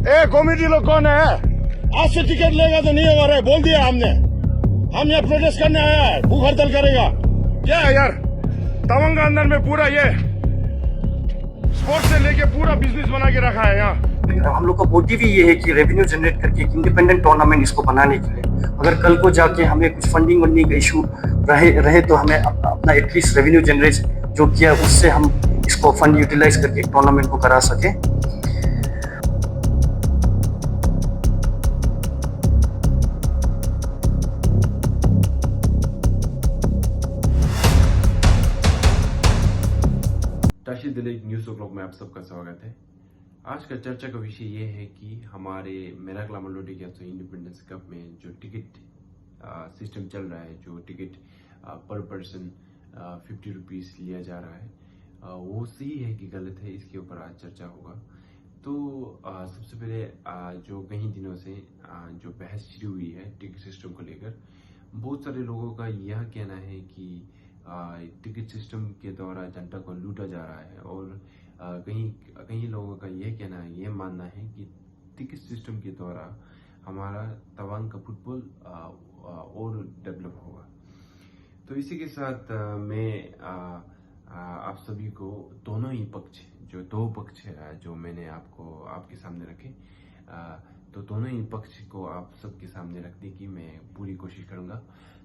ए comedy लोग कौन है? आज से टिकट लेगा तो नहीं होगा रे, बोल दिया हमने। हम यहाँ प्रोटेस्ट करने आया है, भूख हड़ताल करेगा। क्या है यार, तवांग का अंदर में पूरा ये स्पोर्ट्स से लेके पूरा बिजनेस बना के रखा है यहाँ। हम लोग का मोटिव ही ये है कि रेवेन्यू जनरेट करके एक इंडिपेंडेंट टूर्नामेंट इसको बनाने के लिए, अगर कल को जाके हमें कुछ फंडिंग वंडिंग का इशू रहे तो हमें अपना एटलीस्ट रेवेन्यू जनरेट जो किया उससे हम इसको फंड यूटिलाइज करके टूर्नामेंट को करा सके। टाशी दिलीप न्यूज़ ओ क्लॉक में आप सबका स्वागत है। आज का चर्चा का विषय ये है कि हमारे मेराकला मंडोडी के इंडिपेंडेंस कप में जो टिकट सिस्टम चल रहा है, जो टिकट पर पर्सन 50 रुपीज़ लिया जा रहा है, वो सही है कि गलत है, इसके ऊपर आज चर्चा होगा। तो सबसे पहले जो कई दिनों से जो बहस शुरू हुई है टिकट सिस्टम को लेकर, बहुत सारे लोगों का यह कहना है कि टिकट सिस्टम के द्वारा जनता को लूटा जा रहा है, और कहीं लोगों का यह कहना है, यह मानना है कि टिकट सिस्टम के द्वारा हमारा तवांग का फुटबॉल और डेवलप होगा। तो इसी के साथ मैं आप सभी को दोनों ही पक्ष, जो दो पक्ष है जो मैंने आपके सामने रखे, तो दोनों ही पक्ष को आप सबके सामने रखने की मैं पूरी कोशिश करूंगा।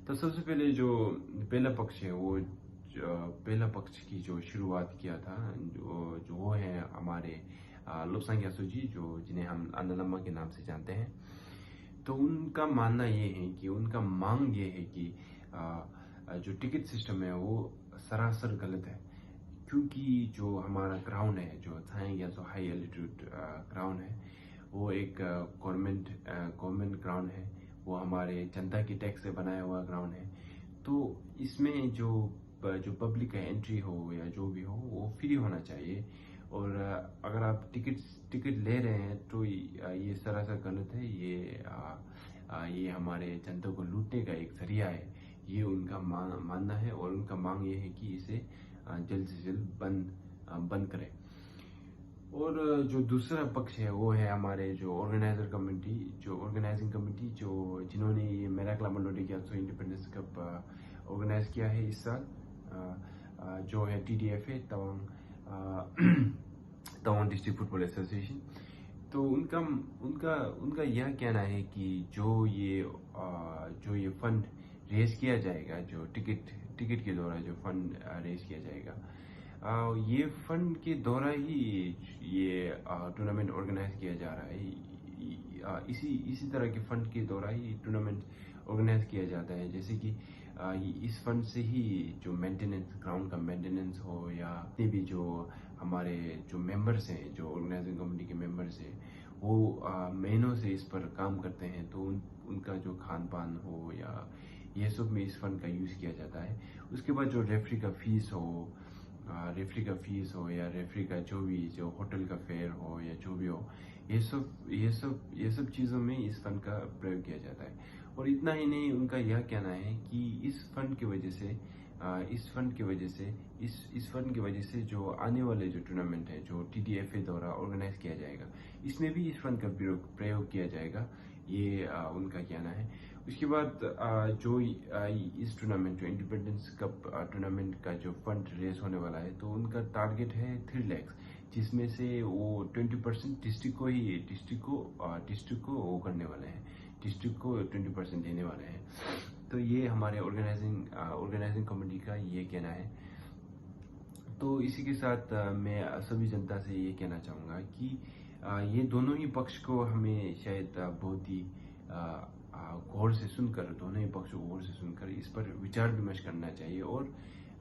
तो सबसे पहले जो पहला पक्ष है, वो पहला पक्ष की जो शुरुआत किया था, जो वो है हमारे लोपसांग ग्यासो जी, जो जिन्हें हम अन्नालम्मा के नाम से जानते हैं। तो उनका मानना ये है कि उनका मांग ये है कि जो टिकट सिस्टम है वो सरासर गलत है, क्योंकि जो हमारा ग्राउंड है, जो थाइंग या जो हाई एल्टीट्यूड ग्राउंड है, वो एक गवर्नमेंट ग्राउंड है। वो हमारे जनता की टैक्स से बनाया हुआ ग्राउंड है। तो इसमें जो पब्लिक का एंट्री हो या जो भी हो, वो फ्री होना चाहिए। और अगर आप टिकट ले रहे हैं तो ये सरासर गलत है। ये हमारे जनता को लूटने का एक जरिया है, ये उनका मानना है। और उनका मांग ये है कि इसे जल्द से जल्द बंद करें। और जो दूसरा पक्ष है वो है हमारे जो ऑर्गेनाइजिंग कमेटी, जिन्होंने ये मेराकला मंडोडी ग्यासो इंडिपेंडेंस कप ऑर्गेनाइज किया है इस साल, जो है TDFA, Tawang district football association. तो उनका यह कहना है कि जो ये फंड रेज किया जाएगा, जो टिकट के द्वारा जो फंड रेज किया जाएगा, ये फंड के द्वारा ही ये टूर्नामेंट ऑर्गेनाइज किया जा रहा है। इसी तरह के फंड के द्वारा ही टूर्नामेंट ऑर्गेनाइज किया जाता है। जैसे कि इस फंड से ही जो मेंटेनेंस, ग्राउंड का मेंटेनेंस हो, या भी जो हमारे जो मेंबर्स हैं, जो ऑर्गेनाइजिंग कमेटी के मेंबर्स हैं, वो महीनों से इस पर काम करते हैं। तो उनका जो खान पान हो या ये सब में इस फंड का यूज किया जाता है। उसके बाद जो रेफरी का फीस हो या रेफरी का जो होटल का फेयर हो या जो भी हो, ये सब चीज़ों में इस फंड का प्रयोग किया जाता है। और इतना ही नहीं, उनका यह कहना है कि इस फंड की वजह से जो आने वाले जो टूर्नामेंट है, जो TDFA द्वारा ऑर्गेनाइज किया जाएगा, इसमें भी इस फंड का प्रयोग किया जाएगा। ये उनका कहना है। उसके बाद जो इस टूर्नामेंट, जो इंडिपेंडेंस कप टूर्नामेंट का जो फंड रेज होने वाला है, तो उनका टारगेट है 3 लाख, जिसमें से वो 20% डिस्ट्रिक्ट को वो करने वाले हैं, डिस्ट्रिक्ट को 20% देने वाले हैं। तो ये हमारे ऑर्गेनाइजिंग कमेटी का ये कहना है। तो इसी के साथ मैं सभी जनता से ये कहना चाहूँगा कि ये दोनों ही पक्ष को हमें शायद बहुत ही गौर से सुनकर, दोनों ही पक्ष को गौर से सुनकर इस पर विचार विमर्श करना चाहिए। और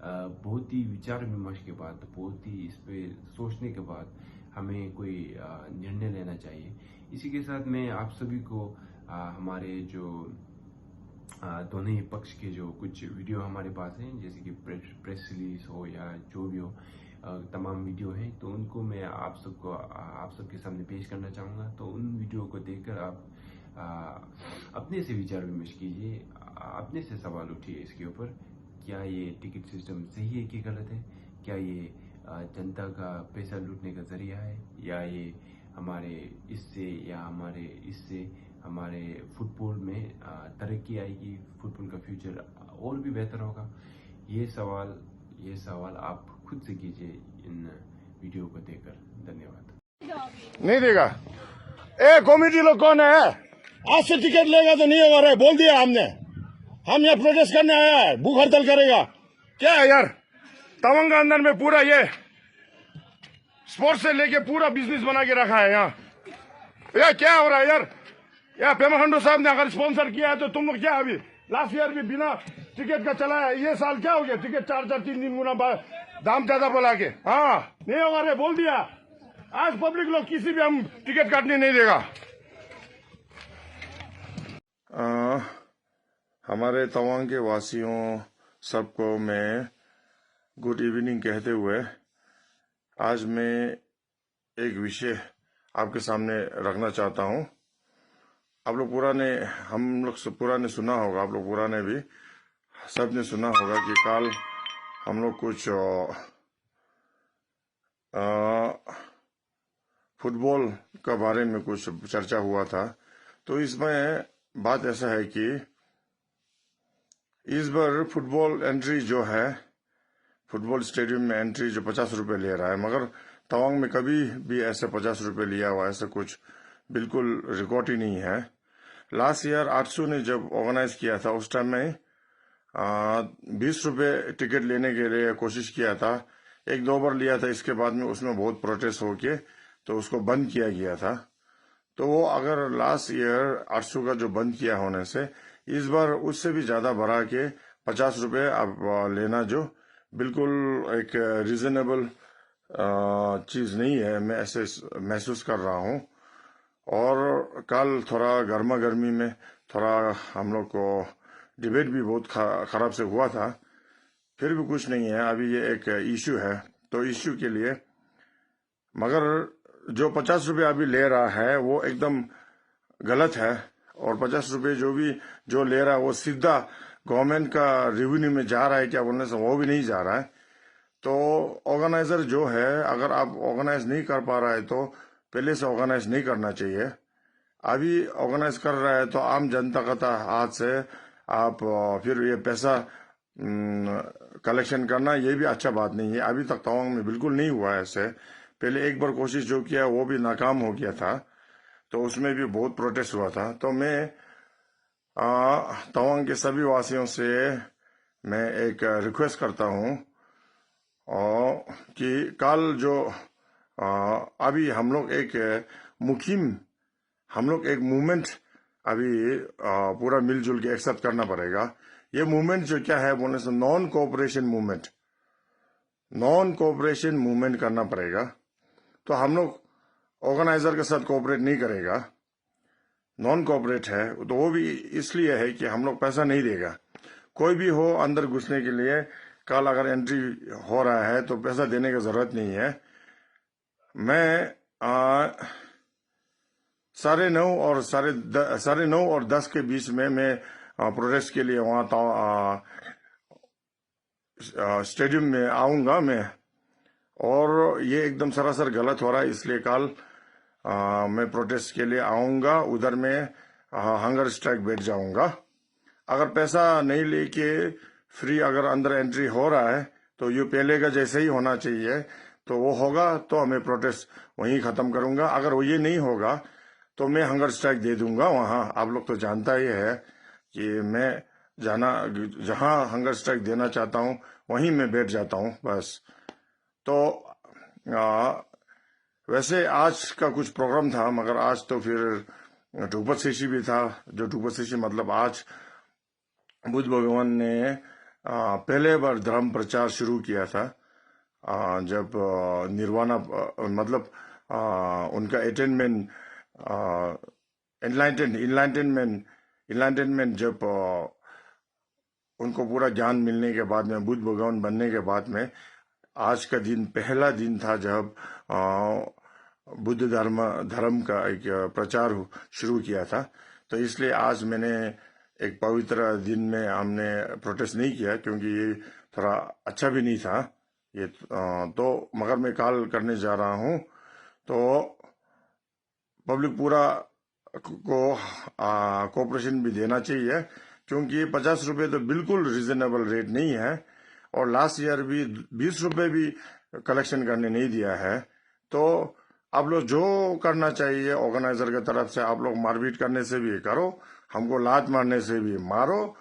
बहुत ही विचार विमर्श के बाद, बहुत ही इस पर सोचने के बाद हमें कोई निर्णय लेना चाहिए। इसी के साथ मैं आप सभी को हमारे जो दोनों ही पक्ष के जो कुछ वीडियो हमारे पास हैं, जैसे कि प्रेस रिलीज हो या जो भी हो, तमाम वीडियो हैं, तो उनको मैं आप सबके सामने पेश करना चाहूँगा। तो उन वीडियो को देखकर आप अपने से विचार विमर्श कीजिए, अपने से सवाल उठिए इसके ऊपर, क्या ये टिकट सिस्टम सही है कि गलत है? क्या ये जनता का पैसा लूटने का जरिया है, या ये हमारे इससे या हमारे इससे हमारे फुटबॉल में तरक्की आएगी, फुटबॉल का फ्यूचर और भी बेहतर होगा। ये सवाल आप खुद से कीजिए इन वीडियो को देखकर। धन्यवाद। नहीं देगा। ए कमेटी लोग कौन है? आज से टिकट लेगा तो नहीं होगा रे, बोल दिया हमने। हम यहाँ प्रोटेस्ट करने आया है, भूख हड़ताल करेगा। क्या है यार, तवांग के अंदर में पूरा ये स्पोर्ट्स से लेके पूरा बिजनेस बना के रखा है यहाँ। यार क्या हो रहा है यार? यार पेमा खंडू साहब ने अगर स्पॉन्सर किया है तो तुम लोग क्या अभी लास्ट ईयर भी बिना टिकट का चला है, ये साल क्या हो गया? टिकट 4-3 गुना दाम ज्यादा बोला के। हाँ नहीं होगा रे, बोल दिया। आज पब्लिक लोग किसी भी हम टिकट काटने नहीं देगा। हमारे तवांग के वासियों सबको मैं गुड इवनिंग कहते हुए आज मैं एक विषय आपके सामने रखना चाहता हूं। आप लोग पुराने सुना होगा, आप लोग पुराने भी सबने सुना होगा कि कल हम लोग कुछ फुटबॉल का बारे में कुछ चर्चा हुआ था। तो इसमें बात ऐसा है कि इस बार फुटबॉल एंट्री जो है, फुटबॉल स्टेडियम में एंट्री जो 50 रुपए ले रहा है, मगर तवांग में कभी भी ऐसे 50 रुपए लिया हुआ ऐसा कुछ बिल्कुल रिकॉर्ड ही नहीं है। लास्ट ईयर 800 ने जब ऑर्गेनाइज किया था उस टाइम में 20 रुपए टिकट लेने के लिए कोशिश किया था, 1-2 बार लिया था। इसके बाद में उसमें बहुत प्रोटेस्ट होके तो उसको बंद किया गया था। तो वो अगर लास्ट ईयर 800 का जो बंद किया होने से इस बार उससे भी ज्यादा बढ़ा के 50 रुपए अब लेना जो बिल्कुल एक रीजनेबल चीज नहीं है, मैं ऐसे महसूस कर रहा हूँ। और कल थोड़ा गर्मा गर्मी में थोड़ा हम लोग को डिबेट भी बहुत खराब से हुआ था, फिर भी कुछ नहीं है। अभी ये एक इश्यू है, तो इश्यू के लिए मगर जो 50 रुपये अभी ले रहा है वो एकदम गलत है। और 50 रुपये जो ले रहा है वो सीधा गवर्नमेंट का रेवेन्यू में जा रहा है क्या बोलने से, वो भी नहीं जा रहा है। तो ऑर्गेनाइजर जो है, अगर आप ऑर्गेनाइज नहीं कर पा रहा है तो पहले से ऑर्गेनाइज नहीं करना चाहिए। अभी ऑर्गेनाइज कर रहा है तो आम जनता का हाथ से आप फिर ये पैसा कलेक्शन करना, ये भी अच्छा बात नहीं है। अभी तक तवांग में बिल्कुल नहीं हुआ है ऐसे। पहले एक बार कोशिश जो किया वो भी नाकाम हो गया था, तो उसमें भी बहुत प्रोटेस्ट हुआ था। तो मैं तवांग के सभी वासियों से मैं एक रिक्वेस्ट करता हूँ और कि कल जो अभी हम लोग एक मूवमेंट अभी पूरा मिलजुल के एक्सेप्ट करना पड़ेगा। ये मूवमेंट जो क्या है बोलने से नॉन कोऑपरेशन मूवमेंट करना पड़ेगा। तो हम लोग ऑर्गेनाइजर के साथ कोऑपरेट नहीं करेगा, नॉन कोऑपरेट है। तो वो भी इसलिए है कि हम लोग पैसा नहीं देगा। कोई भी हो अंदर घुसने के लिए, कल अगर एंट्री हो रहा है तो पैसा देने की जरूरत नहीं है। मैं 9:30 और 10 के बीच में मैं प्रोटेस्ट के लिए वहां स्टेडियम में आऊंगा मैं। और ये एकदम सरासर गलत हो रहा है, इसलिए कल मैं प्रोटेस्ट के लिए आऊंगा। उधर में हंगर स्ट्राइक बैठ जाऊंगा। अगर पैसा नहीं लेके फ्री अगर अंदर एंट्री हो रहा है तो ये पहले का जैसे ही होना चाहिए, तो वो होगा तो मैं प्रोटेस्ट वहीं खत्म करूंगा। अगर वो ये नहीं होगा तो मैं हंगर स्ट्राइक दे दूंगा वहां। आप लोग तो जानता ही है कि मैं जहां हंगर स्ट्राइक देना चाहता हूं वहीं मैं बैठ जाता हूं बस। तो वैसे आज का कुछ प्रोग्राम था, मगर आज तो फिर ढुकपत शेषी भी था। जो ढुकपत शेषी मतलब आज बुद्ध भगवान ने पहले बार धर्म प्रचार शुरू किया था, जब निर्वाणा मतलब उनका इनलाइटनमेंट जब उनको पूरा ज्ञान मिलने के बाद में, बुद्ध भगवान बनने के बाद में, आज का दिन पहला दिन था जब बुद्ध धर्म का एक प्रचार शुरू किया था। तो इसलिए आज मैंने एक पवित्र दिन में हमने प्रोटेस्ट नहीं किया, क्योंकि ये थोड़ा अच्छा भी नहीं था ये। तो मगर मैं कॉल करने जा रहा हूँ। तो पब्लिक पूरा को कोऑपरेशन भी देना चाहिए, क्योंकि 50 रुपए तो बिल्कुल रिजनेबल रेट नहीं है, और लास्ट ईयर भी 20 रुपए भी कलेक्शन करने नहीं दिया है। तो आप लोग जो करना चाहिए ऑर्गेनाइजर की तरफ से, आप लोग मारपीट करने से भी करो, हमको लात मारने से भी मारो,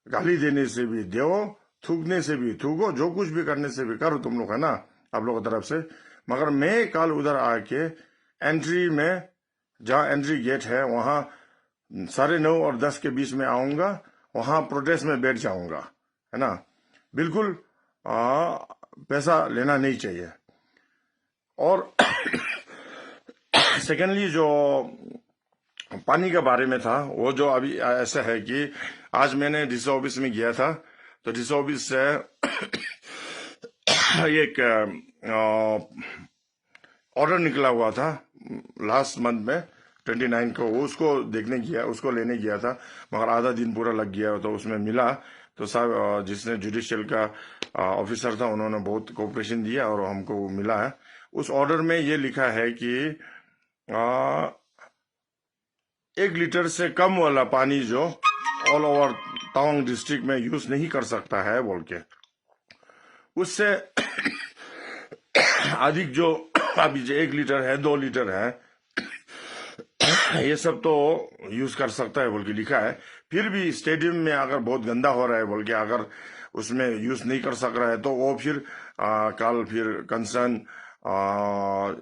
गाली देने से भी दो, थूकने से भी थूको, जो कुछ भी करने से भी करो तुम लोग, है ना, आप लोगों की तरफ से। मगर मैं कल उधर आके एंट्री में, जहाँ एंट्री गेट है वहां 9:30 और 10 के बीच में आऊंगा, वहां प्रोटेस्ट में बैठ जाऊंगा, है ना। बिल्कुल पैसा लेना नहीं चाहिए। और सेकेंडली जो पानी के बारे में था, वो जो अभी ऐसा है कि आज मैंने डीसी ऑफिस में गया था, तो डीसी ऑफिस से एक ऑर्डर निकला हुआ था लास्ट मंथ में 29 को, उसको देखने गया, उसको लेने गया था, मगर आधा दिन पूरा लग गया। तो उसमें मिला, तो साहब जिसने जुडिशियल का ऑफिसर था, उन्होंने बहुत कोऑपरेशन दिया और हमको मिला है। उस ऑर्डर में ये लिखा है कि 1 लीटर से कम वाला पानी जो ऑल ओवर तवांग डिस्ट्रिक्ट में यूज नहीं कर सकता है बोल के, उससे अधिक जो अभी जो 1 लीटर है, 2 लीटर है, ये सब तो यूज कर सकता है बोल के लिखा है। फिर भी स्टेडियम में अगर बहुत गंदा हो रहा है बोल के अगर उसमें यूज नहीं कर सक रहा है, तो वो फिर कल फिर कंसर्न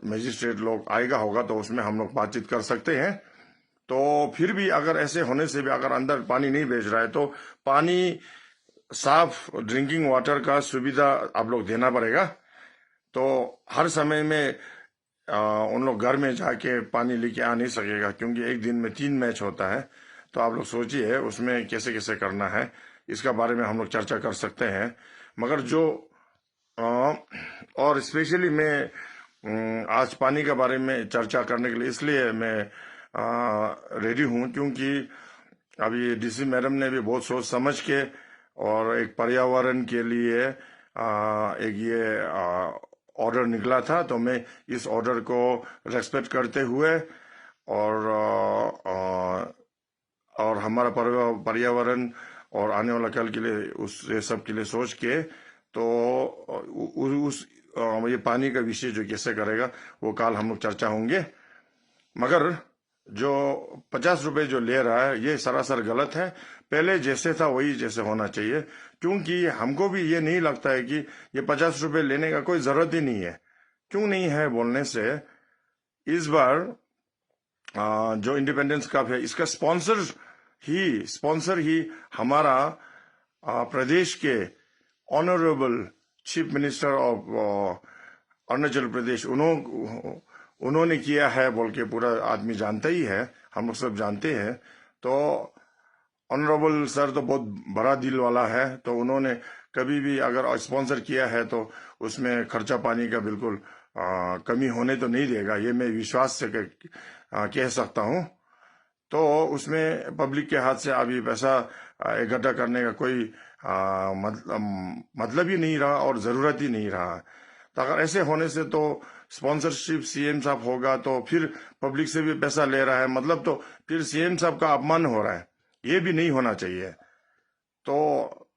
मजिस्ट्रेट लोग आएगा होगा, तो उसमें हम लोग बातचीत कर सकते हैं। तो फिर भी अगर ऐसे होने से भी अगर अंदर पानी नहीं भेज रहा है, तो पानी साफ ड्रिंकिंग वाटर का सुविधा आप लोग देना पड़ेगा। तो हर समय में उन लोग घर में जाके पानी लेके आ नहीं सकेगा, क्योंकि एक दिन में 3 मैच होता है। तो आप लोग सोचिए उसमें कैसे कैसे करना है, इसका बारे में हम लोग चर्चा कर सकते हैं। मगर जो और स्पेशली मैं आज पानी के बारे में चर्चा करने के लिए इसलिए मैं रेडी हूँ, क्योंकि अभी डीसी मैडम ने भी बहुत सोच समझ के और एक पर्यावरण के लिए एक ये ऑर्डर निकला था, तो मैं इस ऑर्डर को रेस्पेक्ट करते हुए और हमारा पर्यावरण और आने वाला कल के लिए उस ये सब के लिए सोच के, तो उस ये पानी का विषय जो कैसे करेगा वो कल हम लोग चर्चा होंगे। मगर जो 50 रुपए जो ले रहा है, ये सरासर गलत है। पहले जैसे था वही जैसे होना चाहिए, क्योंकि हमको भी ये नहीं लगता है कि ये 50 रुपए लेने का कोई जरूरत ही नहीं है। क्यों नहीं है बोलने से, इस बार जो इंडिपेंडेंस कप है, इसका स्पॉन्सर ही हमारा प्रदेश के honourable chief minister of Arunachal Pradesh, उन्होंने किया है बोल के पूरा आदमी जानता ही है, हम लोग सब जानते हैं। तो ऑनरेबल सर तो बहुत बड़ा दिल वाला है, तो उन्होंने कभी भी अगर स्पॉन्सर किया है तो उसमें खर्चा पानी का बिल्कुल कमी होने तो नहीं देगा, ये मैं विश्वास से कह सकता हूँ। तो उसमें पब्लिक के हाथ से अभी पैसा इकट्ठा करने का कोई मतलब ही नहीं रहा और जरूरत ही नहीं रहा। तो अगर ऐसे होने से तो स्पॉन्सरशिप सीएम साहब होगा, तो फिर पब्लिक से भी पैसा ले रहा है, मतलब तो फिर सीएम साहब का अपमान हो रहा है, ये भी नहीं होना चाहिए। तो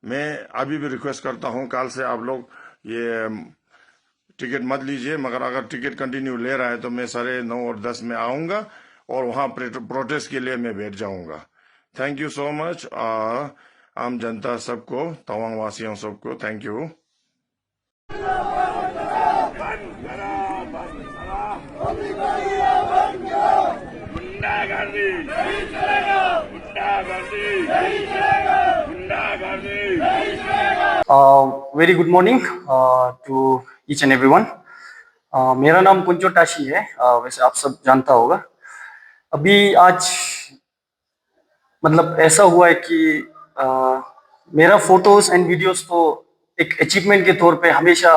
मैं अभी भी रिक्वेस्ट करता हूँ, कल से आप लोग ये टिकट मत लीजिए, मगर अगर टिकट कंटिन्यू ले रहा है तो मैं 9:30 और 10 में आऊंगा और वहां प्रोटेस्ट के लिए मैं बैठ जाऊंगा। थैंक यू सो मच आम जनता सबको, तवांग वासियों सबको, थैंक यू। गुंडागर्दी नहीं चलेगा, गुंडागर्दी नहीं चलेगा, गुंडागर्दी नहीं चलेगा। Very good morning to each and everyone. मेरा नाम कुंजो टाशी है, वैसे आप सब जानता होगा। अभी आज मतलब ऐसा हुआ है कि मेरा फोटोज एंड वीडियोस तो एक अचीवमेंट के तौर पे हमेशा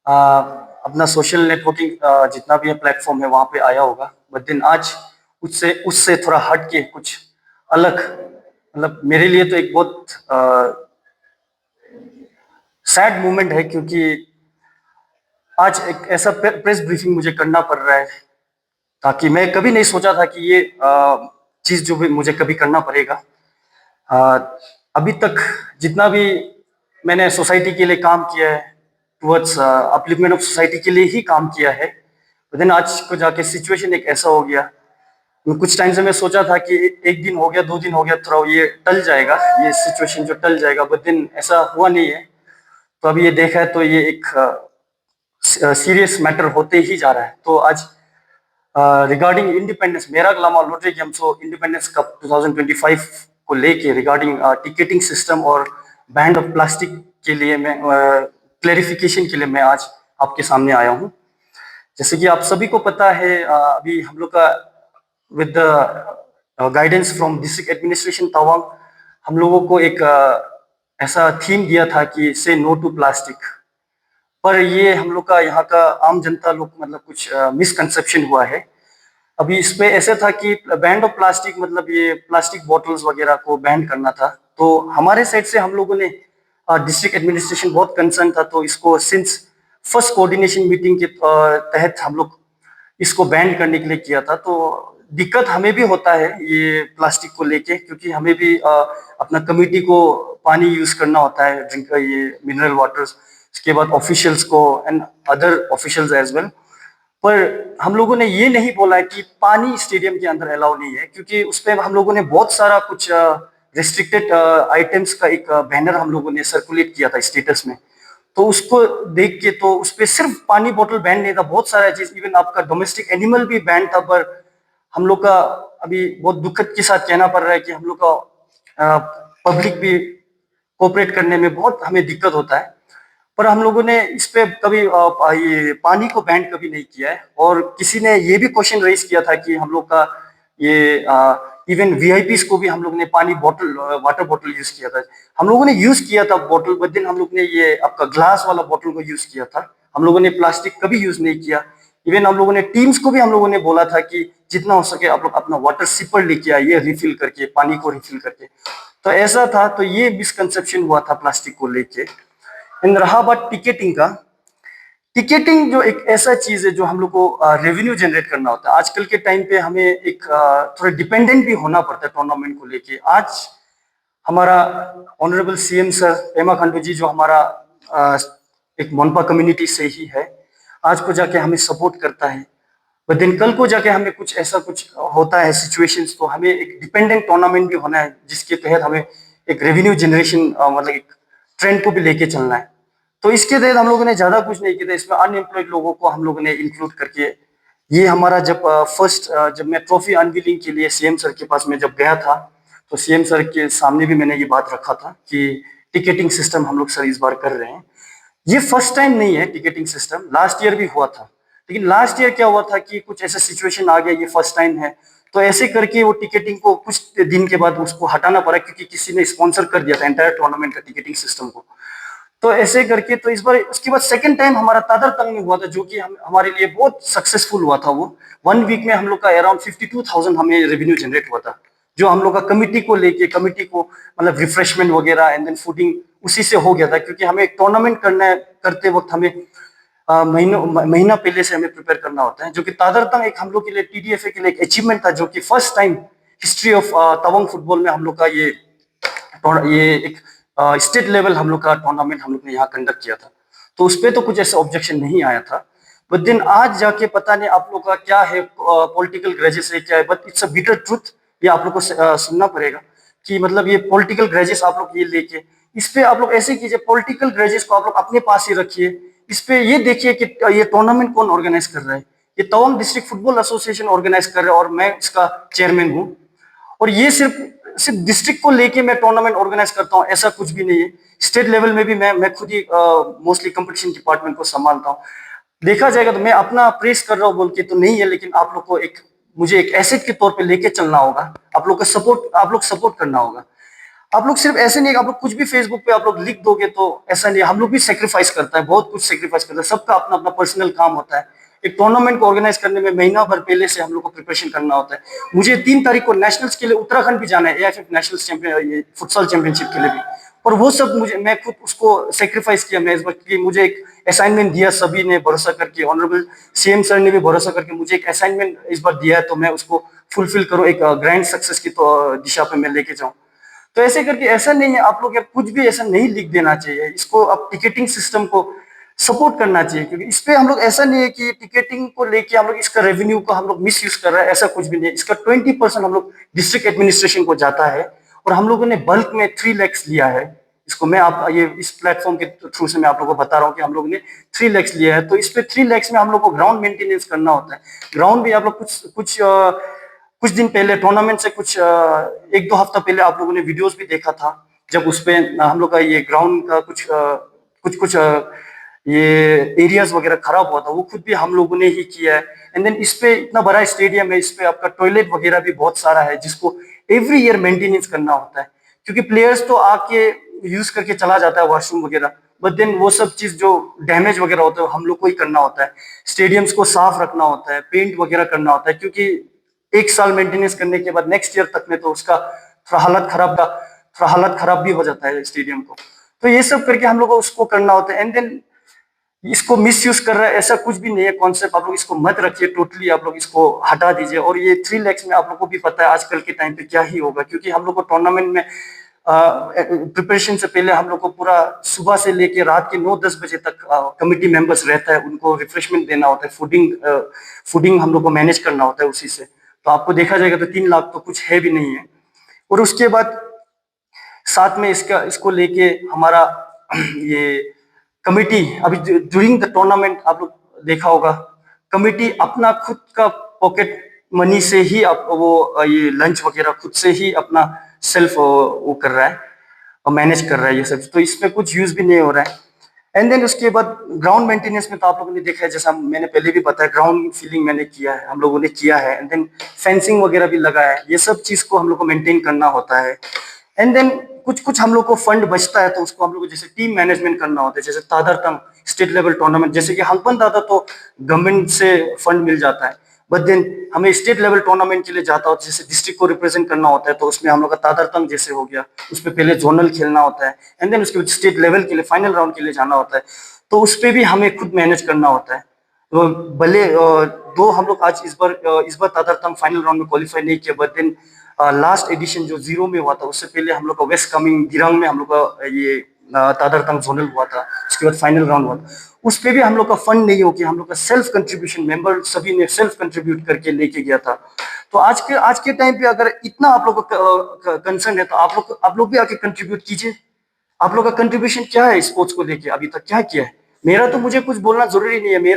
अपना सोशल नेटवर्किंग जितना भी प्लेटफॉर्म है वहां पे आया होगा, बट दिन आज उससे थोड़ा हट के कुछ अलग, मतलब मेरे लिए तो एक बहुत सैड मोमेंट है, क्योंकि आज एक ऐसा प्रेस ब्रीफिंग मुझे करना पड़ रहा है ताकि मैं कभी नहीं सोचा था कि ये चीज़ जो भी मुझे कभी करना पड़ेगा। अभी तक जितना भी मैंने सोसाइटी के लिए काम किया है, टुवर्ड्स अपलिफ्टमेंट ऑफ सोसाइटी के लिए ही काम किया है, लेकिन आज को जाके सिचुएशन एक ऐसा हो गया। कुछ टाइम से मैं सोचा था कि एक दिन हो गया, 2 दिन हो गया, थोड़ा ये टल जाएगा, ये सिचुएशन जो टल जाएगा, बट दिन ऐसा हुआ नहीं है। तो अभी ये देखा है तो ये एक सीरियस मैटर होते ही जा रहा है। तो आज रिगार्डिंग इंडिपेंडेंस मेरा ग्लामा लॉटरी गेम्स इंडिपेंडेंस कप 2025 को लेके रिगार्डिंग टिकटिंग सिस्टम और बैंड ऑफ प्लास्टिक के लिए मैं क्लेरिफिकेशन के लिए मैं आज आपके सामने आया हूँ। जैसे कि आप सभी को पता है, अभी हम लोग का with the guidance from district administration Tawang हम लोगों को एक ऐसा थीम दिया था कि से नो टू प्लास्टिक। पर ये हम लोग का यहाँ का आम जनता लोग मतलब कुछ मिसकंसेप्शन हुआ है। अभी इसमें ऐसा था कि बैंड ऑफ प्लास्टिक मतलब ये प्लास्टिक बॉटल्स वगैरह को बैन करना था। तो हमारे साइड से हम लोगों ने डिस्ट्रिक्ट एडमिनिस्ट्रेशन बहुत कंसर्न था, तो इसको सिंस फर्स्ट कोऑर्डिनेशन मीटिंग के तहत हम लोग इसको बैन करने के लिए किया था। तो दिक्कत हमें भी होता है ये प्लास्टिक को लेके, क्योंकि हमें भी अपना कम्युनिटी को पानी यूज करना होता है, ड्रिंक ये मिनरल वाटर्स, इसके बाद ऑफिशियल्स को and other officials as well. पर हम लोगों ने ये नहीं बोला है कि पानी स्टेडियम के अंदर अलाउ नहीं है, क्योंकि उस पर हम लोगों ने बहुत सारा कुछ रिस्ट्रिक्टेड आइटम्स का एक बैनर हम लोगों ने सर्कुलेट किया था स्टेटस में। तो उसको देख के तो उस पर सिर्फ पानी बोतल बैन नहीं था, बहुत सारा चीज, इवन आपका डोमेस्टिक एनिमल भी बैन था। पर हम लोग का अभी बहुत दुखद के साथ कहना पड़ रहा है कि हम लोग का पब्लिक भी कोऑपरेट करने में बहुत हमें दिक्कत होता है। पर हम लोगों ने इस पे कभी ये पानी को बैन कभी नहीं किया है। और किसी ने ये भी क्वेश्चन रेज किया था कि हम लोग का ये इवन वीआईपीज को भी हम लोग ने पानी बॉटल वाटर बॉटल यूज किया था। हम लोगों ने यूज किया था बॉटल, बट दिन हम लोग ने ये आपका ग्लास वाला बॉटल को यूज किया था। हम लोगों ने प्लास्टिक कभी यूज नहीं किया। इवन हम लोगों ने टीम्स को भी हम लोगों ने बोला था कि जितना हो सके आप लोग अपना वाटर सिपर लेके आइए, रिफिल करके, पानी को रिफिल करके। तो ऐसा था, तो ये मिसकंसेप्शन हुआ था प्लास्टिक को लेके। एंड रहा बात टिकटिंग का, टिकटिंग जो एक ऐसा चीज है जो हम लोग को रेवेन्यू जनरेट करना होता है। आजकल के टाइम पे हमें एक थोड़ा डिपेंडेंट भी होना पड़ता है टूर्नामेंट को लेके। आज हमारा honourable CM sir Pema Khandu ji, जो हमारा एक मोनपा कम्युनिटी से ही है, आज को जाके हमें सपोर्ट करता है। पर दिन कल को जाके हमें कुछ ऐसा कुछ होता है सिचुएशंस, तो हमें एक डिपेंडेंट टूर्नामेंट भी होना है, जिसके तहत हमें एक रेवेन्यू जनरेशन मतलब एक ट्रेंड को भी लेके चलना है। तो इसके तहत हम लोगों ने ज्यादा कुछ नहीं किया था। इसमें अनएम्प्लॉयड लोगों को हम लोगों ने इंक्लूड करके, ये हमारा जब जब मैं ट्रॉफी अनवीलिंग के लिए सीएम सर के पास में जब गया था, तो सीएम सर के सामने भी मैंने ये बात रखा था कि टिकटिंग सिस्टम हम लोग सर इस बार कर रहे हैं। ये फर्स्ट टाइम नहीं है टिकटिंग सिस्टम, लास्ट ईयर भी हुआ था। लेकिन लास्ट ईयर क्या हुआ था कि कुछ ऐसा सिचुएशन आ गया, ये फर्स्ट टाइम है, तो ऐसे करके वो टिकटिंग को कुछ दिन के बाद उसको हटाना पड़ा, क्योंकि किसी ने स्पॉन्सर कर दिया था एंटायर टूर्नामेंट का टिकटिंग सिस्टम को। तो ऐसे करके तो इस बार उसके बाद सेकंड टाइम हमारा तादर तंग में हुआ था, जो कि हमारे लिए बहुत सक्सेसफुल हुआ था। वो 1 वीक में हम लोग का अराउंड 52,000 हमें रेवेन्यू जनरेट हुआ था, जो हम लोग का कमिटी को लेके, कमिटी को मतलब रिफ्रेशमेंट वगैरह एंड देन फूडिंग उसी से हो गया था। क्योंकि हमें एक टूर्नामेंट करते वक्त हमें महीना पहले से हमें प्रिपेयर करना होता है, जो कि तादर तंग एक हम लोग के लिए टीडीएफए के लिए एक अचीवमेंट था, जो कि first time history of Tawang football में हम लोग का ये एक स्टेट लेवल हम लोग का टूर्नामेंट हम लोग ने यहाँ कंडक्ट किया था। तो उस पर तो कुछ ऐसा ऑब्जेक्शन नहीं आया था। बट दिन आज जाके पता नहीं आप लोग का क्या है, पॉलिटिकल ग्रेजेस है क्या है, but it's a bitter truth. ये आप लोग को सुनना पड़ेगा कि मतलब ये पॉलिटिकल ग्रेजेस आप लोग ये लेके, इस पे आप लोग ऐसे कीजिए, पॉलिटिकल ग्रेजेस को आप लोग अपने पास ही रखिए। इस पे ये देखिए कि ये टूर्नामेंट कौन ऑर्गेनाइज कर रहा है। ये Tawang district football association organize कर रहा है और मैं इसका चेयरमैन हूँ। और ये सिर्फ डिस्ट्रिक्ट को लेके मैं टूर्नामेंट ऑर्गेनाइज करता हूँ, ऐसा कुछ भी नहीं है। स्टेट लेवल में भी मैं खुद ही मोस्टली कंपटीशन डिपार्टमेंट को संभालता हूँ। देखा जाएगा तो मैं अपना प्रेस कर रहा हूँ बोल के तो नहीं है, लेकिन आप लोग को मुझे एक एसेट के तौर पे लेके चलना होगा। आप लोग सपोर्ट करना होगा। आप लोग सिर्फ ऐसे नहीं, आप लोग कुछ भी फेसबुक पे आप लोग लिख दोगे तो ऐसा नहीं। हम लोग भी सेक्रीफाइस करता है, बहुत कुछ सेक्रीफाइस करता है, सबका अपना अपना पर्सनल काम होता है। एक टूर्नामेंट को ऑर्गेनाइज करने में महीना भर पहले से हम लोग को प्रिपरेशन करना होता है। मुझे 3 तारीख को नेशनल्स के लिए उत्तराखंड भी जाना है, AIFF national champion futsal championship के लिए भी। और वो सब मैं खुद उसको सेक्रीफाइस किया मैं इस बार, कि मुझे एक असाइनमेंट दिया, सभी ने भरोसा करके, ऑनरेबल सीएम सर ने भी भरोसा करके मुझे एक असाइनमेंट इस बार दिया है, तो मैं उसको फुलफिल करूँ, एक ग्रैंड सक्सेस की तो दिशा पे मैं लेके जाऊँ। तो ऐसे करके ऐसा नहीं है आप लोग कुछ भी ऐसा नहीं लिख देना चाहिए, इसको अब टिकटिंग सिस्टम को सपोर्ट करना चाहिए, क्योंकि इस पे हम लोग ऐसा नहीं है कि टिकटिंग को लेके हम लोग इसका रेवेन्यू को हम लोग मिस यूज कर रहे हैं, ऐसा कुछ भी नहीं है। इसका 20% हम लोग डिस्ट्रिक्ट एडमिनिस्ट्रेशन को जाता है, और हम लोगों ने बल्क में 3 लाख लिया है इसको। मैं आप ये इस प्लेटफॉर्म के थ्रू से मैं आप लोगों को बता रहा हूँ कि हम लोगों ने 3 लाख लिया है। तो इस पे 3 लाख में हम लोग को ग्राउंड मेंटेनेंस करना होता है। ग्राउंड भी आप लोग कुछ दिन पहले टूर्नामेंट से कुछ 1-2 हफ्ता पहले आप लोगों ने वीडियोस भी देखा था, जब उस पे हम लोग का ये ग्राउंड का कुछ ये एरियाज वगैरह खराब हुआ था, वो खुद भी हम लोगों ने ही किया है। एंड देन इस पे इतना बड़ा स्टेडियम है, इस पे आपका टॉयलेट वगैरह भी बहुत सारा है, जिसको एवरी ईयर मेंटेनेंस करना होता है, क्योंकि प्लेयर्स तो आके यूज करके चला जाता है वॉशरूम वगैरह, बट देन वो सब चीज जो डैमेज वगैरह होता है हम लोग को ही करना होता है। स्टेडियम्स को साफ रखना होता है, पेंट वगैरह करना होता है, क्योंकि 1 साल मेंटेनेंस करने के बाद नेक्स्ट ईयर तक में तो उसका थोड़ा हालत खराब भी हो जाता है स्टेडियम को। तो ये सब करके हम लोग को उसको करना होता है। एंड देन इसको मिस यूज कर रहा है ऐसा कुछ भी नहीं है कॉन्सेप्ट, आप लोग इसको मत रखिए, टोटली आप लोग इसको हटा दीजिए। और ये 3 लाख में आप लोग को भी पता है आजकल के टाइम पे क्या ही होगा, क्योंकि हम लोग को टूर्नामेंट में प्रिपरेशन से पहले हम लोग को पूरा सुबह से लेके रात के 9-10 बजे तक कमिटी मेंबर्स रहता है, उनको रिफ्रेशमेंट देना होता है, फूडिंग हम लोग को मैनेज करना होता है उसी से। तो आपको देखा जाएगा तो 3 लाख तो कुछ है भी नहीं है। और उसके बाद साथ में इसको लेके हमारा ये कमिटी, अभी ड्यूरिंग द टूर्नामेंट आप लोग देखा होगा, कमिटी अपना खुद का पॉकेट मनी से ही वो ये लंच वगैरह खुद से ही अपना सेल्फ वो कर रहा है और मैनेज कर रहा है ये सब, तो इसमें कुछ यूज भी नहीं हो रहा है। एंड देन उसके बाद ग्राउंड मेंटेनेंस में तो आप लोगों ने देखा है, जैसा मैंने पहले भी बताया, ग्राउंड फीलिंग मैंने किया है, हम लोगों ने किया है। एंड देन फेंसिंग वगैरह भी लगा है, ये सब चीज को हम लोग को मेंटेन करना होता है। एंड देन कुछ हम लोग को फंड बचता है, तो उसको हम लोग को जैसे टीम मैनेजमेंट करना होता है, जैसे तादरतंग स्टेट लेवल टूर्नामेंट, जैसे कि हंगपन दादा तो गवर्नमेंट से फंड मिल जाता है, बट देन हमें स्टेट लेवल टूर्नामेंट के लिए जाता होता है, जैसे डिस्ट्रिक्ट को रिप्रेजेंट करना होता है, तो उसमें हम लोग का तादरतंग जैसे हो गया, उसमें पहले जोनल खेलना होता है, एंड देन उसके बाद स्टेट लेवल के लिए फाइनल राउंड के लिए जाना होता है, तो उस पर भी हमें खुद मैनेज करना होता है। तो भले दो हम लोग आज इस बार तादरतंग फाइनल राउंड में क्वालिफाई नहीं किया, बट देन लास्ट एडिशन जो 0 में हुआ था, उससे पहले हम लोग का वेस्ट कमिंग दिरांग में हम लोग का ये तादरतंग जोनल हुआ था, उसके बाद फाइनल राउंड हुआ था, उस पे भी हम लोग का फंड नहीं हो कि हम लोग का सेल्फ कंट्रीब्यूशन, मेंबर सभी ने सेल्फ कंट्रीब्यूट करके लेके गया था। तो आज के टाइम पे अगर इतना आप लोग का कंसर्न है, तो आप लोग भी आके कंट्रीब्यूट कीजिए। आप लोग का कंट्रीब्यूशन क्या है स्पोर्ट्स को लेके, अभी तक क्या किया है? मेरा तो मुझे कुछ बोलना जरूरी नहीं है,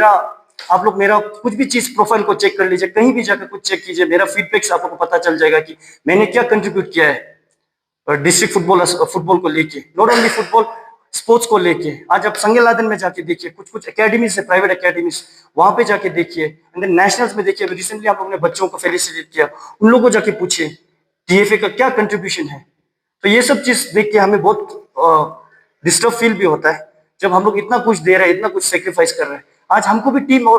आप लोग मेरा कुछ भी चीज प्रोफाइल को चेक कर लीजिए, कहीं भी जाकर कुछ चेक कीजिए, मेरा फीडबैक से आपको पता चल जाएगा कि मैंने क्या कंट्रीब्यूट किया है डिस्ट्रिक्ट फुटबॉल को लेके, नॉट ओनली फुटबॉल, स्पोर्ट्स को लेके। आज आप संगेलादन में जाके देखिए, कुछ एकेडमीज है, प्राइवेट एकेडमीज, वहां पे जाके देखिए, एंड देन नेशनल्स में देखिए। रिसेंटली आप लोगों ने बच्चों को फेलिसिटेट किया, उन लोगों को जाके पूछिए टीएफए का क्या कंट्रीब्यूशन है। तो ये सब चीज देख के हमें बहुत डिस्टर्ब फील भी होता है, जब हम लोग इतना कुछ दे रहे हैं, इतना कुछ सेक्रीफाइस कर रहे हैं। आज हमको भी टीम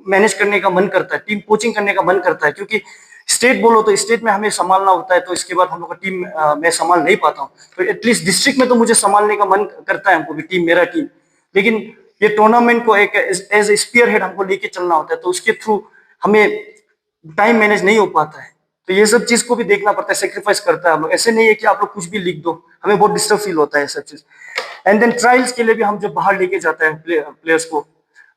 मैनेज करने का मन करता है, टीम कोचिंग करने का मन करता है, क्योंकि स्टेट बोलो तो स्टेट में हमें संभालना होता है, तो इसके बाद हम लोग का टीम मैं संभाल नहीं पाता हूँ, तो एटलीस्ट डिस्ट्रिक्ट में तो मुझे संभालने का मन करता है, हमको भी टीम, मेरा टीम। लेकिन ये टूर्नामेंट को एक एज ए स्पीयर हेड हमको लेके चलना होता है, तो उसके थ्रू हमें टाइम मैनेज नहीं हो पाता है। तो ये सब चीज को भी देखना पड़ता है, सेक्रीफाइस करता है हम लोग। ऐसे नहीं है कि आप लोग कुछ भी लिख दो, हमें बहुत डिस्टर्ब फील होता है ये सब चीज। एंड देन ट्रायल्स के लिए भी हम जब बाहर लेके जाते हैं प्लेयर्स को,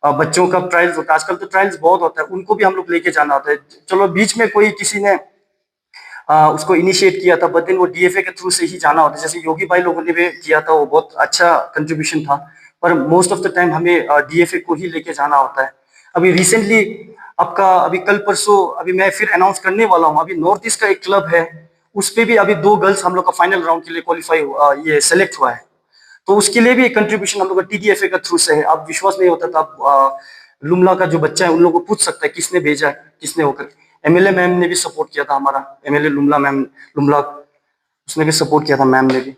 बच्चों का ट्रायल्स होता है, आजकल तो ट्रायल्स बहुत होता है, उनको भी हम लोग लेके जाना होता है। चलो बीच में कोई किसी ने उसको इनिशिएट किया था, बट देन वो डीएफए के थ्रू से ही जाना होता है, जैसे योगी भाई लोगों ने भी किया था, वो बहुत अच्छा कंट्रीब्यूशन था, पर मोस्ट ऑफ द टाइम हमें डीएफए को ही लेके जाना होता है। अभी रिसेंटली अभी कल परसों अभी मैं फिर अनाउंस करने वाला हूँ, अभी नॉर्थ ईस्ट का एक क्लब है, उस पे भी अभी 2 गर्ल्स हम लोग का फाइनल राउंड के लिए क्वालिफाई ये सेलेक्ट हुआ है, तो उसके लिए भी कंट्रीब्यूशन हम लोग का टीडीएफए का थ्रू से है। आप विश्वास नहीं होता तो आप लुमला का जो बच्चा है उन लोगों को पूछ सकता है किसने भेजा है, किसने होकर। एमएलए मैम ने भी सपोर्ट किया था, हमारा एमएलए लुमला उसने भी सपोर्ट किया था, मैम ने भी।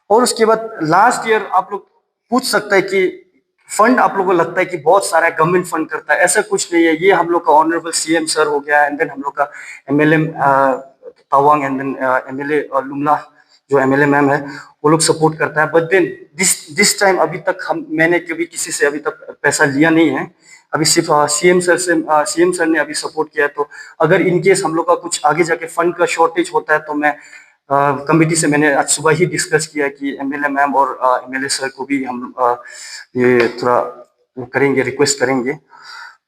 और उसके बाद लास्ट ईयर आप लोग पूछ सकते हैं कि फंड आप लोगों को लगता है कि बहुत सारा गवर्नमेंट फंड करता है, ऐसा कुछ नहीं है। ये हम लोग का ऑनरेबल सीएम सर हो गया, एंड देन हम लोग का MLA Tawang, and then MLA Lumla, जो एमएलए मैम है वो लोग सपोर्ट करता है। बट देन दिस टाइम अभी तक मैंने कभी किसी से अभी तक पैसा लिया नहीं है। अभी सिर्फ सीएम सर ने अभी सपोर्ट किया है। तो अगर इन केस हम लोग का कुछ आगे जाके फंड का शॉर्टेज होता है तो मैं कमेटी से मैंने आज सुबह ही डिस्कस किया कि एमएलए मैम और एमएलए सर को भी हम ये थोड़ा वो करेंगे, रिक्वेस्ट करेंगे।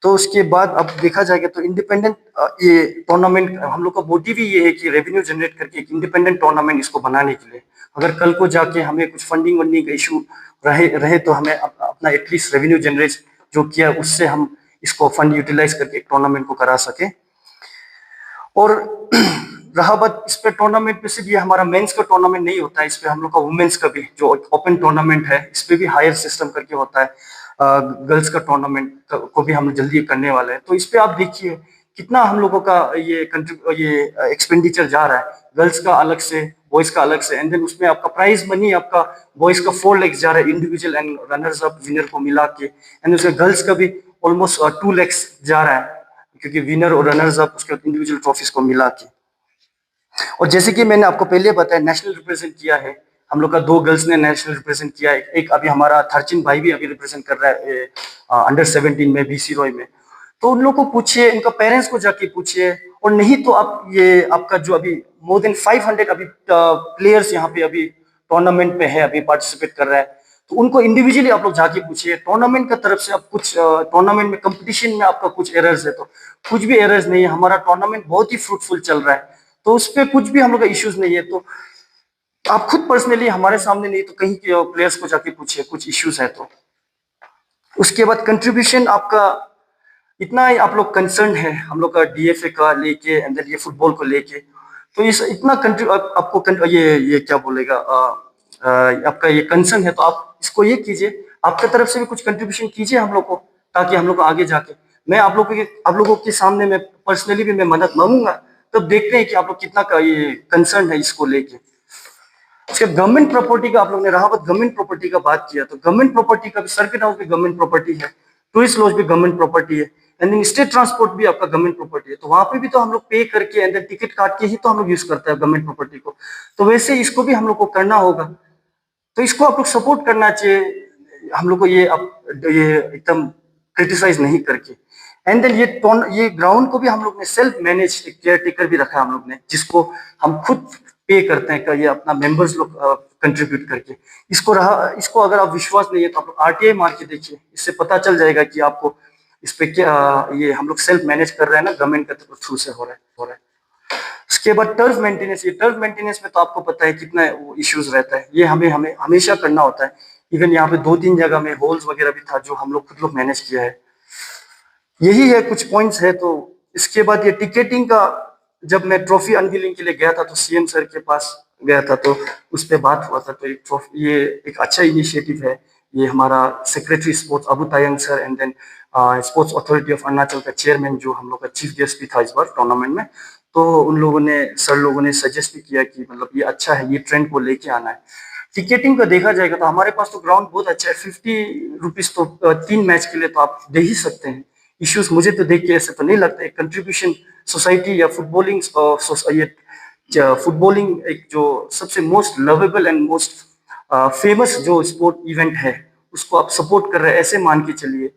तो उसके बाद अब देखा जाएगा तो इंडिपेंडेंट ये टूर्नामेंट हम लोग का मोटिव ही ये है कि रेवेन्यू जनरेट करके एक इंडिपेंडेंट टूर्नामेंट इसको बनाने के लिए। अगर कल को जाके हमें कुछ फंडिंग वंडिंग का इशू रहे तो हमें अपना एटलीस्ट रेवेन्यू जनरेट जो किया उससे हम इसको फंड यूटिलाइज करके एक टूर्नामेंट को करा सके। और रहा बात इस पे टूर्नामेंट पे सिर्फ ये हमारा मेंस का टूर्नामेंट नहीं होता है, इस पे हम लोग का वुमेन्स का भी जो ओपन टूर्नामेंट है इस पे भी हायर सिस्टम करके होता है। गर्ल्स का टूर्नामेंट को भी हम जल्दी करने वाले हैं। तो इस पे आप देखिए कितना हम लोगों का ये एक्सपेंडिचर जा रहा है, गर्ल्स का अलग से बॉयज का अलग से। एंड देन उसमें आपका प्राइज मनी आपका बॉयज का 4 lakhs जा रहा है individual and runners up winner को मिला के। एंड उसमें गर्ल्स का भी ऑलमोस्ट 2 lakhs जा रहा है क्योंकि विनर और रनर्स अप उसके इंडिविजुअल ट्रॉफीज को मिला के। और जैसे कि मैंने आपको पहले बताया नेशनल रिप्रेजेंट किया है हम लोग का, 2 गर्ल्स ने नेशनल रिप्रेजेंट किया है। एक अभी हमारा थर्चिन भाई भी अभी रिप्रेजेंट कर रहा है अंडर 17 में बीसी रॉय में। तो उन लोगों को पूछिए, उनका पेरेंट्स को जाके पूछिए। और नहीं तो आप ये आपका जो अभी मोर देन 500 अभी प्लेयर्स यहाँ पे अभी टूर्नामेंट पे है, अभी पार्टिसिपेट कर रहा है, तो उनको इंडिविजुअली आप लोग जाके पूछिए। टूर्नामेंट का तरफ से आप कुछ टूर्नामेंट में कंपटीशन में आपका कुछ एरर्स है तो कुछ भी एरर्स नहीं है। हमारा टूर्नामेंट बहुत ही फ्रूटफुल चल रहा है तो उस पर कुछ भी हम लोग का इश्यूज नहीं है। तो आप खुद पर्सनली हमारे सामने नहीं तो कहीं के प्लेयर्स को जाके पूछिए कुछ इश्यूज है तो। उसके बाद कंट्रीब्यूशन आपका इतना ही आप लोग कंसर्न है हम लोग का डीएफए का लेके एंड देन ये फुटबॉल को लेके, तो इस इतना आपको ये क्या बोलेगा आपका ये कंसर्न है तो आप इसको ये कीजिए, आपके तरफ से भी कुछ कंट्रीब्यूशन कीजिए हम लोग को, ताकि हम लोग को आगे जाके मैं आप लोगों के सामने मैं पर्सनली भी मैं मदद मांगूंगा। तब देखते हैं कि आप लोग कितना का ये कंसर्न है इसको लेके। उसके गवर्नमेंट प्रॉपर्टी का आप लोग ने रहा बात गवर्नमेंट प्रॉपर्टी का बात किया तो गवर्नमेंट प्रॉपर्टी का भी सर्किट हाउस भी गवर्नमेंट प्रॉपर्टी है, टूरिस्ट लॉज भी गवर्नमेंट प्रॉपर्टी है, एंड देन स्टेट ट्रांसपोर्ट भी आपका गवर्नमेंट प्रॉपर्टी है। तो वहां पे भी तो हम लोग पे करके एंड देन टिकट काट के ही तो हम लोग यूज करते हैं गवर्नमेंट प्रॉपर्टी को। तो वैसे इसको भी हम लोग को करना होगा, तो इसको आप लोग सपोर्ट करना चाहिए हम लोग को, ये एकदम क्रिटिसाइज नहीं करके। एंड देन ये ग्राउंड को भी हम लोग ने सेल्फ मैनेज केयर टेकर भी रखा है हम लोग ने, जिसको हम खुद पे करते हैं, ये अपना मेंबर्स लोग कंट्रीब्यूट करके। इसको अगर आप विश्वास नहीं है तो आप लोग आरटीआई मार के देखिए, इससे पता चल जाएगा कि आपको इस पे क्या ये हम लोग सेल्फ मैनेज कर रहे हैं ना, गवर्नमेंट के थ्रू से हो रहा है। उसके बाद टर्फ मेंटेनेंस, ये टर्फ मेंटेनेंस में तो आपको पता है कितना इश्यूज रहता है, ये हमें हमेशा करना होता है। इवन यहाँ पे 2-3 जगह में होल्स वगैरह भी था जो हम लोग खुद लोग मैनेज किया है। यही है कुछ पॉइंट्स है। तो इसके बाद ये टिकेटिंग का, जब मैं ट्रॉफी अनवीलिंग के लिए गया था तो सीएम सर के पास गया था तो उस पर बात हुआ था। तो ये एक अच्छा इनिशिएटिव है। ये हमारा secretary sports Abu Tayang sir and then sports authority of Arunachal का चेयरमैन जो हम लोग का चीफ गेस्ट भी था इस बार टूर्नामेंट में, तो उन लोगों ने सर लोगों ने सजेस्ट भी किया कि मतलब ये अच्छा है, ये ट्रेंड को लेके आना है। टिकेटिंग का देखा जाएगा तो हमारे पास तो ग्राउंड बहुत अच्छा है, 50 रुपीज तो 3 मैच के लिए तो आप दे ही सकते हैं। इश्यूज मुझे तो देख के ऐसे तो नहीं लगता। एक कंट्रीब्यूशन सोसाइटी या फुटबॉलिंग एक जो सबसे most lovable and most famous जो स्पोर्ट इवेंट है उसको आप सपोर्ट कर रहे हैं ऐसे मान के चलिए।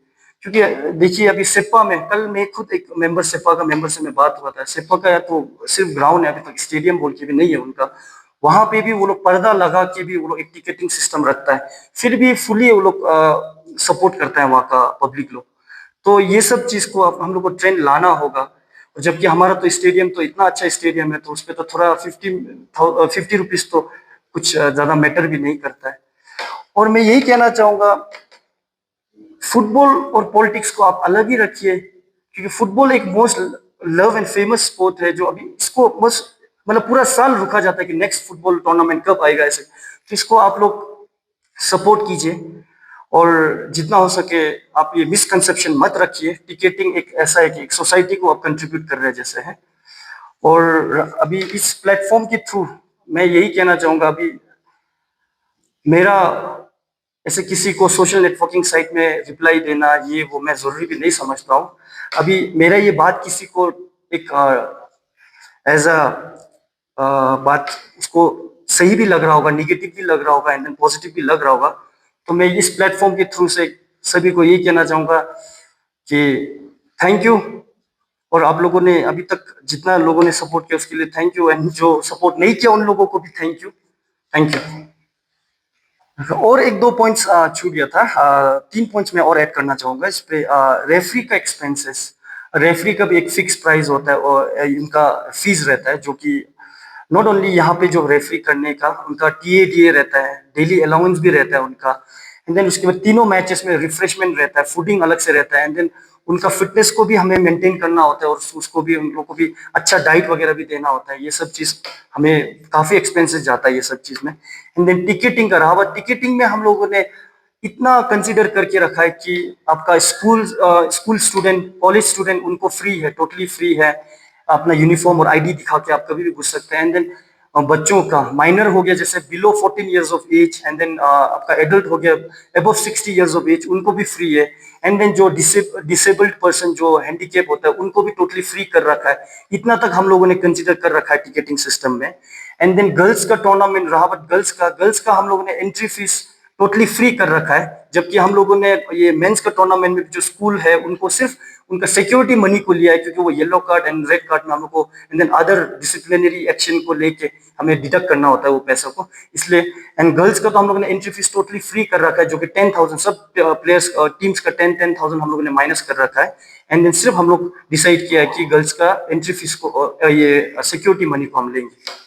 क्योंकि देखिए अभी सेप्पा में कल मैं खुद एक सेप्पा का मेंबर से मैं बात हुआ था। सेप्पा का तो सिर्फ ग्राउंड है, अभी तक स्टेडियम बोल के भी नहीं है उनका। वहां पे भी वो लोग पर्दा लगा के भी वो लोग एक टिकटिंग सिस्टम रखता है, फिर भी फुली वो लोग सपोर्ट करता है वहाँ का पब्लिक लोग। तो ये सब चीज को हम लोग को ट्रेंड लाना होगा। जबकि हमारा तो स्टेडियम तो इतना अच्छा स्टेडियम है तो उस पर तो थोड़ा 50 रुपीज तो कुछ ज्यादा मैटर भी नहीं करता है। और मैं यही कहना चाहूंगा, फुटबॉल और पॉलिटिक्स को आप अलग ही रखिए, क्योंकि फुटबॉल एक most love and famous sport है जो अभी इसको मतलब पूरा साल रुका जाता है कि नेक्स्ट फुटबॉल टूर्नामेंट कब आएगा ऐसे। तो इसको आप लोग सपोर्ट कीजिए और जितना हो सके आप ये मिसकंसेप्शन मत रखिए। टिकेटिंग एक ऐसा है कि एक सोसाइटी को आप कंट्रीब्यूट कर रहे हैं जैसे है। और अभी इस प्लेटफॉर्म के थ्रू मैं यही कहना चाहूंगा, अभी मेरा ऐसे किसी को सोशल नेटवर्किंग साइट में रिप्लाई देना ये वो मैं जरूरी भी नहीं समझता हूँ। अभी मेरा ये बात किसी को एक एज अ बात उसको सही भी लग रहा होगा, निगेटिव भी लग रहा होगा एंड देन पॉजिटिव भी लग रहा होगा। तो मैं इस प्लेटफॉर्म के थ्रू से सभी को यही कहना चाहूंगा कि थैंक यू, और आप लोगों ने अभी तक जितना लोगों ने सपोर्ट किया उसके लिए थैंक यू, एंड जो सपोर्ट नहीं किया उन लोगों को भी थैंक यू। Thank you. और एक दो पॉइंट्स छूट गया था, 3 पॉइंट्स मैं और ऐड करना चाहूंगा इस पे। रेफरी का एक्सपेंसेस, रेफरी का भी एक फिक्स प्राइस होता है और इनका फीस रहता है, जो कि नॉट ओनली यहाँ पे जो रेफरी करने का उनका टीए रहता है, डेली अलाउंस भी रहता है उनका, एंड देन उसके बाद तीनों मैचेस में रिफ्रेशमेंट रहता है, फूडिंग अलग से रहता है, एंड देन उनका फिटनेस को भी हमें मेंटेन करना होता है और उसको भी उन लोगों को भी अच्छा डाइट वगैरह भी देना होता है। ये सब चीज हमें काफी एक्सपेंसेस जाता है ये सब चीज में। एंड देन टिकटिंग का रहा, टिकटिंग में हम लोगों ने इतना कंसीडर करके रखा है कि आपका स्कूल स्टूडेंट, कॉलेज स्टूडेंट, उनको फ्री है, टोटली फ्री है। अपना यूनिफॉर्म और आईडी दिखा के आप कभी भी घुस सकते हैं। एंड देन बच्चों का माइनर हो गया जैसे below 14 years of age, and then आपका एडल्ट हो गया अबव 60 इयर्स ऑफ एज, उनको भी फ्री है। एंड देन जो डिसेबल्ड पर्सन जो हैंडीकेप होता है उनको भी टोटली फ्री कर रखा है। इतना तक हम लोगों ने कंसीडर कर रखा है टिकटिंग सिस्टम में। एंड देन गर्ल्स का टूर्नामेंट रहा, बट गर्ल्स का हम लोगों ने एंट्री फीस टोटली फ्री कर रखा है, जबकि हम लोगों ने ये मेंस का टूर्नामेंट में जो स्कूल है उनको सिर्फ उनका सिक्योरिटी मनी को लिया है, क्योंकि वो yellow card and red card में हम लोग को and then other disciplinary action को लेके हमें डिडक्ट करना होता है वो पैसों को, इसलिए। एंड गर्ल्स का तो हम लोगों ने एंट्री फीस टोटली फ्री कर रखा है, जो कि 10,000 सब प्लेयर्स टीम्स का 10,000 हम लोगों ने माइनस कर रखा है। एंड देन सिर्फ हम लोग डिसाइड किया है कि गर्ल्स का एंट्री फीस को ये सिक्योरिटी मनी को हम लेंगे।